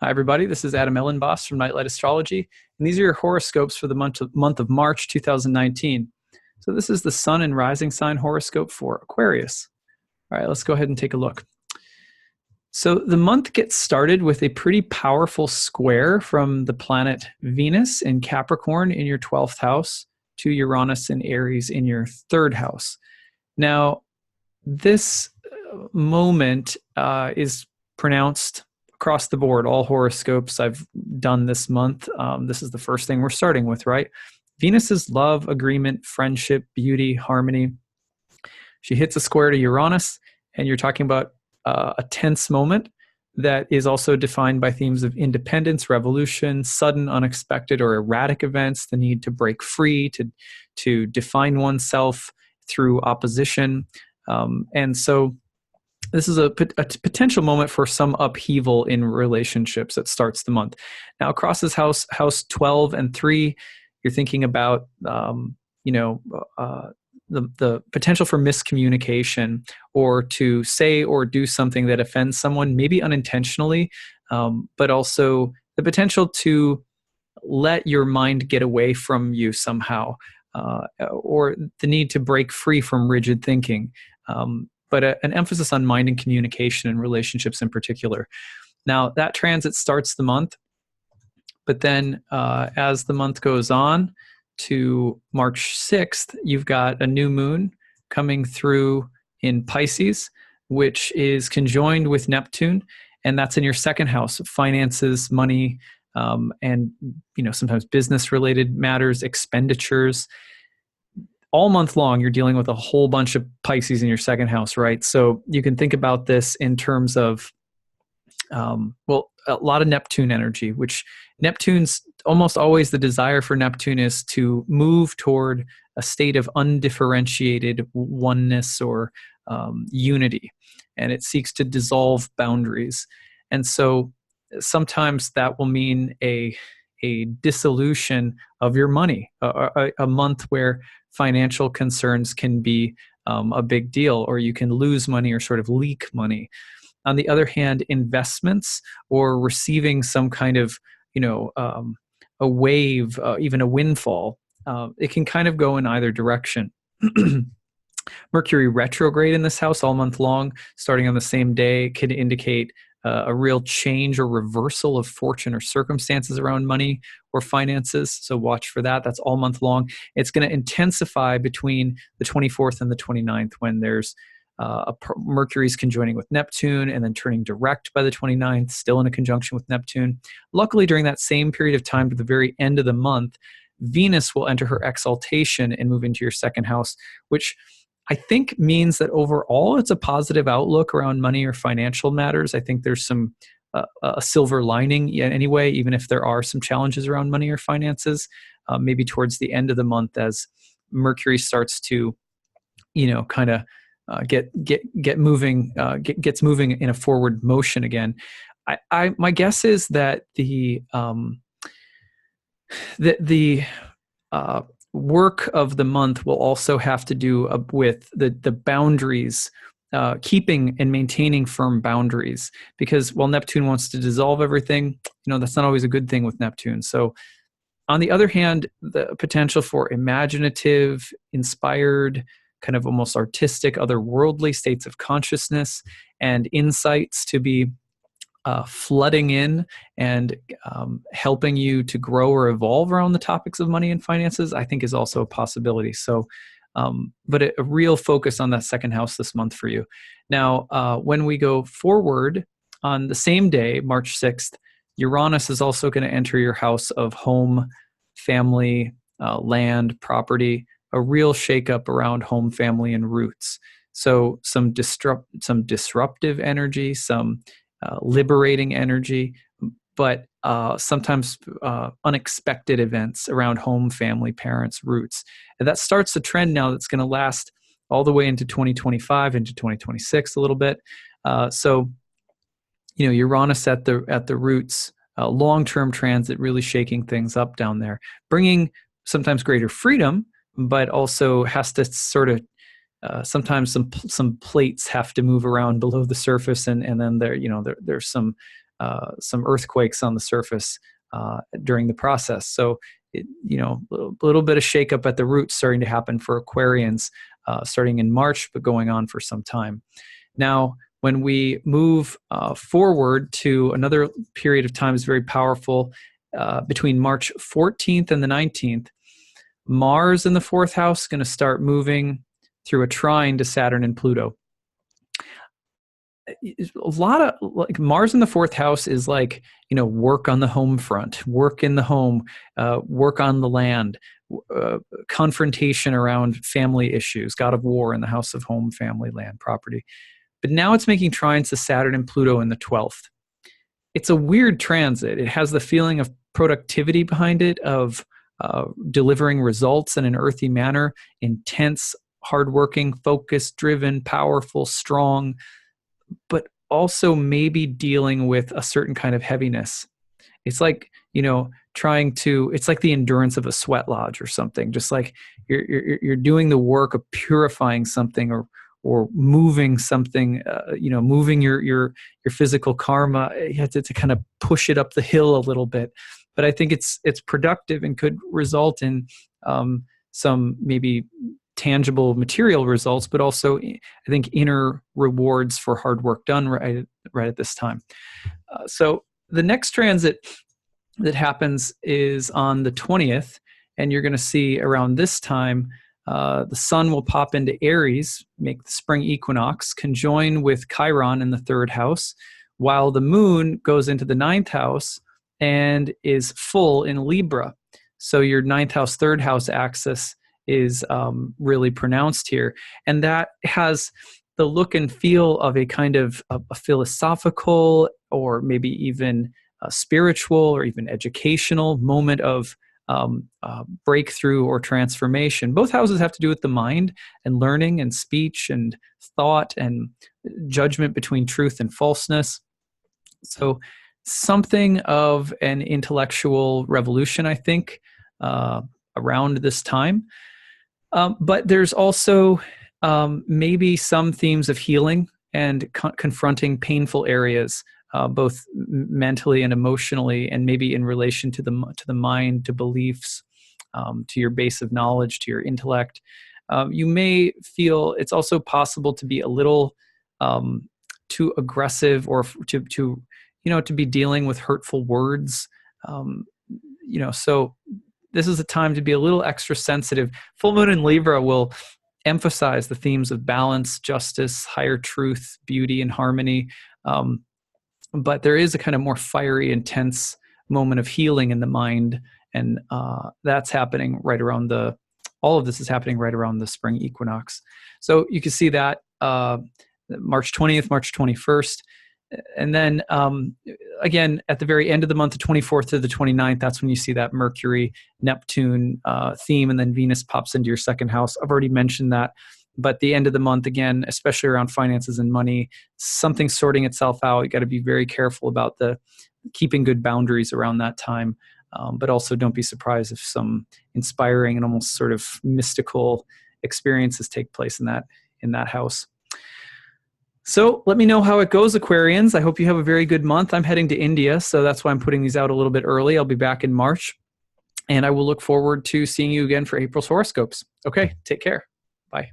Hi, everybody. This is Adam Elenbaas from Nightlight Astrology, and these are your horoscopes for the month of March 2019. So this is the Sun and Rising Sign horoscope for Aquarius. All right, let's go ahead and take a look. So the month gets started with a pretty powerful square from the planet Venus in Capricorn in your 12th house to Uranus in Aries in your 3rd house. Now, this moment is pronounced across the board, all horoscopes I've done this month. This is the first thing we're starting with, right? Venus is love, agreement, friendship, beauty, harmony. She hits a square to Uranus, and you're talking about a tense moment that is also defined by themes of independence, revolution, sudden, unexpected, or erratic events, the need to break free, to define oneself through opposition. And so this is a potential moment for some upheaval in relationships that starts the month. Now, across this house 12 and 3, you're thinking about, the potential for miscommunication or to say or do something that offends someone, maybe unintentionally, but also the potential to let your mind get away from you somehow, or the need to break free from rigid thinking. But an emphasis on mind and communication and relationships in particular. Now, that transit starts the month, but then as the month goes on to March 6th, you've got a new moon coming through in Pisces, which is conjoined with Neptune, and that's in your 2nd house of finances, money, and sometimes business-related matters, expenditures. All month long, you're dealing with a whole bunch of Pisces in your 2nd house, right? So you can think about this in terms of, a lot of Neptune energy, which Neptune's almost always the desire for Neptune is to move toward a state of undifferentiated oneness or unity. And it seeks to dissolve boundaries. And so sometimes that will mean a dissolution of your money, a month where financial concerns can be a big deal, or you can lose money or sort of leak money. On the other hand, investments or receiving some kind of, a wave, even a windfall, it can kind of go in either direction. Mercury retrograde in this house all month long, starting on the same day, can indicate a real change or reversal of fortune or circumstances around money or finances. So watch for that. That's all month long. It's going to intensify between the 24th and the 29th when there's Mercury's conjoining with Neptune and then turning direct by the 29th, still in a conjunction with Neptune. Luckily, during that same period of time to the very end of the month, Venus will enter her exaltation and move into your 2nd house, which I think means that overall it's a positive outlook around money or financial matters. I think there's some a silver lining anyway, even if there are some challenges around money or finances, maybe towards the end of the month as Mercury starts to, kind of gets moving in a forward motion again. My guess is that the work of the month will also have to do with the boundaries, keeping and maintaining firm boundaries, because while Neptune wants to dissolve everything, that's not always a good thing with Neptune. So on the other hand, the potential for imaginative, inspired, kind of almost artistic, otherworldly states of consciousness and insights to be flooding in and helping you to grow or evolve around the topics of money and finances, I think is also a possibility. So, but a real focus on that 2nd house this month for you. Now, when we go forward on the same day, March 6th, Uranus is also going to enter your house of home, family, land, property, a real shakeup around home, family, and roots. So some disruptive energy, some liberating energy, but sometimes unexpected events around home, family, parents, roots. And that starts a trend now that's going to last all the way into 2025, into 2026 a little bit. So, Uranus at the roots, long-term transit, really shaking things up down there, bringing sometimes greater freedom, but also has to sort of sometimes some plates have to move around below the surface, and then there's some some earthquakes on the surface during the process. So, a little bit of shakeup at the roots starting to happen for Aquarians, starting in March, but going on for some time. Now, when we move forward to another period of time is very powerful, between March 14th and the 19th, Mars in the fourth house is going to start moving through a trine to Saturn and Pluto. A lot of like Mars in the fourth house is like, work on the home front, work in the home, work on the land, confrontation around family issues, God of War in the house of home, family, land, property. But now it's making trines to Saturn and Pluto in the 12th. It's a weird transit. It has the feeling of productivity behind it, of delivering results in an earthy manner, intense, hardworking, focused, driven, powerful, strong, but also maybe dealing with a certain kind of heaviness. It's like, it's like the endurance of a sweat lodge or something, just like you're doing the work of purifying something or moving something, moving your physical karma. You have to kind of push it up the hill a little bit. But I think it's productive and could result in some maybe tangible material results, but also I think inner rewards for hard work done right at this time. So the next transit that happens is on the 20th, and you're going to see around this time the sun will pop into Aries, make the spring equinox, conjoin with Chiron in the third house, while the moon goes into the ninth house and is full in Libra. So your ninth house, third house axis is really pronounced here. And that has the look and feel of a kind of a philosophical or maybe even a spiritual or even educational moment of breakthrough or transformation. Both houses have to do with the mind and learning and speech and thought and judgment between truth and falseness. So something of an intellectual revolution, I think, around this time. But there's also maybe some themes of healing and confronting painful areas, both mentally and emotionally, and maybe in relation to the mind, to beliefs, to your base of knowledge, to your intellect. You may feel it's also possible to be a little too aggressive, or to be dealing with hurtful words. So this is a time to be a little extra sensitive. Full moon in Libra will emphasize the themes of balance, justice, higher truth, beauty, and harmony. But there is a kind of more fiery, intense moment of healing in the mind. And that's happening all of this is happening right around the spring equinox. So you can see that March 20th, March 21st. And then again, at the very end of the month, the 24th to the 29th, that's when you see that Mercury, Neptune theme, and then Venus pops into your second house. I've already mentioned that. But the end of the month, again, especially around finances and money, something's sorting itself out. You got to be very careful about keeping good boundaries around that time. But also don't be surprised if some inspiring and almost sort of mystical experiences take place in that house. So let me know how it goes, Aquarians. I hope you have a very good month. I'm heading to India, so that's why I'm putting these out a little bit early. I'll be back in March, and I will look forward to seeing you again for April's horoscopes. Okay, take care. Bye.